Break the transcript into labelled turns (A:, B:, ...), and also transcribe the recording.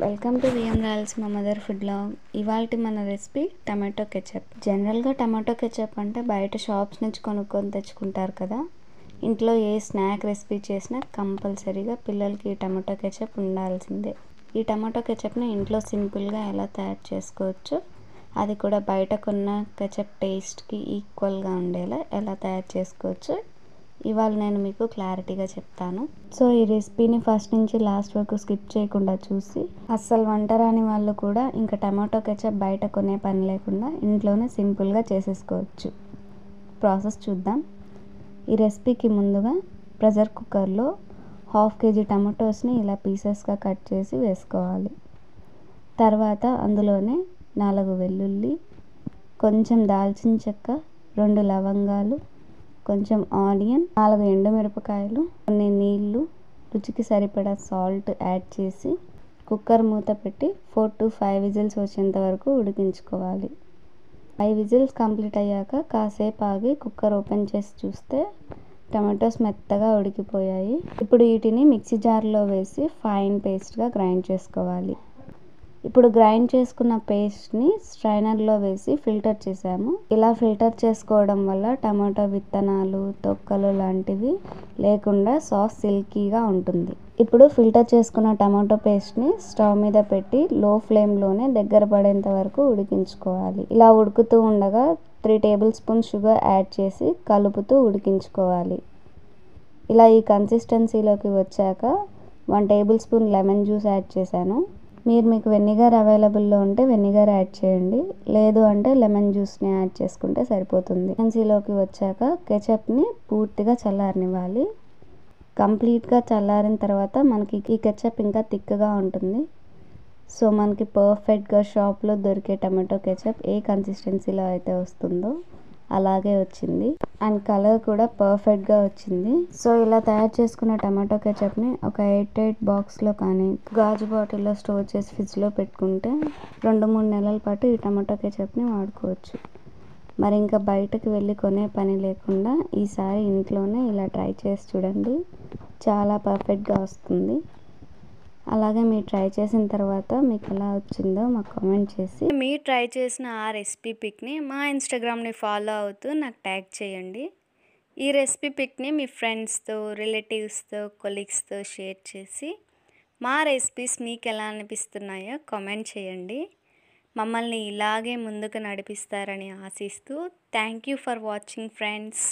A: Welcome to VM Royals మా mother food blog. ఇవాల్టి మన రెసిపీ టమాటో కెచప్. జనరల్గా టమాటో కెచప్ అంటే బయట షాప్స్ నుంచి కొనుక్కొని తెచ్చుకుంటారు కదా. ఇంట్లో ఏ స్నాక్ రెసిపీ చేసినా కంపల్సరీగా పిల్లలకి టమాటో కెచప్ ఉండాల్సిందే. ఈ టమాటో కెచప్ని ఇంట్లో సింపుల్గా ఎలా తయారు చేసుకోవచ్చు, అది కూడా బయట కొన్న కెచప్ టేస్ట్కి ఈక్వల్గా ఉండేలా ఎలా తయారు చేసుకోవచ్చు ఇవాళ నేను మీకు క్లారిటీగా చెప్తాను. సో ఈ రెసిపీని ఫస్ట్ నుంచి లాస్ట్ వరకు స్కిప్ చేయకుండా చూసి అస్సలు వంట రాని వాళ్ళు కూడా ఇంకా టమాటో కెచప్ బయట కొనే పని లేకుండా ఇంట్లోనే సింపుల్గా చేసేసుకోవచ్చు. ప్రాసెస్ చూద్దాం. ఈ రెసిపీకి ముందుగా ప్రెషర్ కుక్కర్లో 1/2 kg టమాటోస్ని ఇలా పీసెస్గా కట్ చేసి వేసుకోవాలి. తర్వాత అందులోనే 4 వెల్లుల్లి, కొంచెం దాల్చిన చెక్క, 2 లవంగాలు, కొంచెం ఆనియన్, 4 ఎండుమిరపకాయలు, కొన్ని నీళ్ళు, రుచికి సరిపడా సాల్ట్ యాడ్ చేసి కుక్కర్ మూత పెట్టి 4 to 5 విజిల్స్ వచ్చేంత వరకు ఉడికించుకోవాలి. 5 విజిల్స్ కంప్లీట్ అయ్యాక కాసేపు ఆగి కుక్కర్ ఓపెన్ చేసి చూస్తే టమాటోస్ మెత్తగా ఉడికిపోయాయి. ఇప్పుడు వీటిని మిక్సీ జార్లో వేసి ఫైన్ పేస్ట్గా గ్రైండ్ చేసుకోవాలి. ఇప్పుడు గ్రైండ్ చేసుకున్న పేస్ట్ని స్ట్రైనర్లో వేసి ఫిల్టర్ చేసాము. ఇలా ఫిల్టర్ చేసుకోవడం వల్ల టమాటో విత్తనాలు, తొక్కలు లాంటివి లేకుండా సాస్ సిల్కీగా ఉంటుంది. ఇప్పుడు ఫిల్టర్ చేసుకున్న టమాటో పేస్ట్ని స్టవ్ మీద పెట్టి లో ఫ్లేమ్లోనే దగ్గర పడేంత వరకు ఉడికించుకోవాలి. ఇలా ఉడుకుతూ ఉండగా 3 టేబుల్ స్పూన్స్ షుగర్ యాడ్ చేసి కలుపుతూ ఉడికించుకోవాలి. ఇలా ఈ కన్సిస్టెన్సీలోకి వచ్చాక 1 table spoon lemon juice add చేశాను. మీకు వెనిగర్ అవైలబుల్లో ఉంటే వెనిగర్ యాడ్ చేయండి, లేదు అంటే లెమన్ జ్యూస్ని యాడ్ చేసుకుంటే సరిపోతుంది. కన్సిస్టెన్సీలోకి వచ్చాక కెచప్ని పూర్తిగా చల్లారనివ్వాలి. కంప్లీట్గా చల్లారిన తర్వాత మనకి ఈ కెచప్ ఇంకా థిక్గా ఉంటుంది. సో మనకి పర్ఫెక్ట్గా షాప్లో దొరికే టమాటో కెచప్ ఏ కన్సిస్టెన్సీలో అయితే వస్తుందో అలాగే వచ్చింది. అండ్ కలర్ కూడా పర్ఫెక్ట్గా వచ్చింది. సో ఇలా తయారు చేసుకున్న టమాటో కెచప్ని ఒక 8 బాక్స్లో కానీ గాజు బాటిల్లో స్టోర్ చేసి ఫ్రిడ్జ్లో పెట్టుకుంటే 2-3 నెలల పాటు ఈ టమాటో కెచప్ని వాడుకోవచ్చు. మరి ఇంకా బయటకు వెళ్ళి కొనే పని లేకుండా ఈసారి ఇంట్లోనే ఇలా ట్రై చేసి చూడండి, చాలా పర్ఫెక్ట్గా వస్తుంది. అలాగే మీరు ట్రై చేసిన తర్వాత మీకు ఎలా వచ్చిందో మాకు కామెంట్ చేసి మీరు ట్రై చేసిన ఆ రెసిపీ పిక్ని మా ఇన్స్టాగ్రామ్ని ఫాలో అవుతూ నాకు ట్యాగ్ చేయండి. ఈ రెసిపీ పిక్ని మీ ఫ్రెండ్స్తో, రిలేటివ్స్తో, కొలీగ్స్తో షేర్ చేసి మా రెసిపీస్ మీకు ఎలా అనిపిస్తున్నాయో కామెంట్ చేయండి. మమ్మల్ని ఇలాగే ముందుకు నడిపిస్తారని ఆశిస్తూ thank you for watching friends.